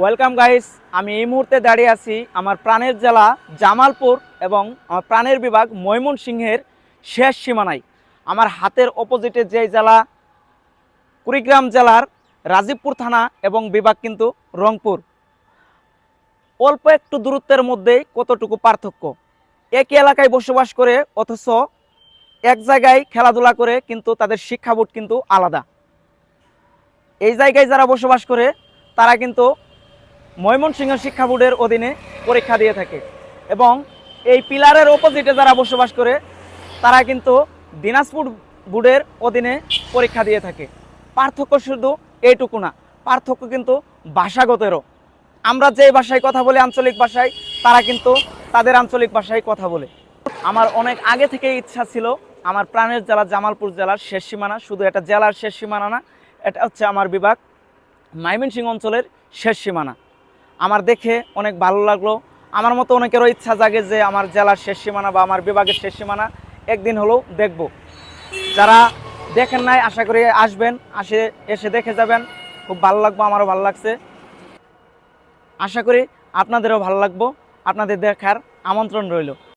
Welcome guys, আমি এই মুহূর্তে দাঁড়িয়ে আছি আমার প্রাণের জেলা জামালপুর এবং আমার প্রাণের বিভাগ ময়মনসিংহের শেষ সীমানায়। আমার হাতের অপোজিটে যে জেলা কুড়িগ্রাম জেলার রাজীবপুর থানা এবং বিভাগ কিন্তু রংপুর। অল্প একটু দূরত্বের মধ্যেই কতটুকু পার্থক্য। একই এলাকায় বসবাস করে অথচ এক জায়গায় খেলাধুলা করে কিন্তু তাদের শিক্ষাবোধ কিন্তু আলাদা। এই জায়গায় যারা বসবাস করে তারা কিন্তু ময়মনসিংহ শিক্ষা বোর্ডের অধীনে পরীক্ষা দিয়ে থাকে এবং এই পিলারের অপোজিটে যারা বসবাস করে তারা কিন্তু দিনাজপুর বোর্ডের অধীনে পরীক্ষা দিয়ে থাকে। পার্থক্য শুধু এইটুকু না, পার্থক্য কিন্তু ভাষাগতেরও। আমরা যে ভাষায় কথা বলি আঞ্চলিক ভাষায়, তারা কিন্তু তাদের আঞ্চলিক ভাষায় কথা বলে। আমার অনেক আগে থেকেই ইচ্ছা ছিল আমার প্রাণের জেলা জামালপুর জেলার শেষ সীমানা, শুধু এটা জেলার শেষ সীমানা না, এটা হচ্ছে আমার বিভাগ ময়মনসিংহ অঞ্চলের শেষ সীমানা। আমার দেখে অনেক ভালো লাগলো। আমার মতো অনেকেরও ইচ্ছা জাগে যে আমার জেলার শেষ সীমানা বা আমার বিভাগের শেষ সীমানা একদিন হলেও দেখব। যারা দেখেন নাই আশা করি আসবেন, এসে দেখে যাবেন। খুব ভালো লাগবে, আমারও ভালো লাগছে। আশা করি আপনাদেরও ভালো লাগবে। আপনাদের দেখার আমন্ত্রণ রইল।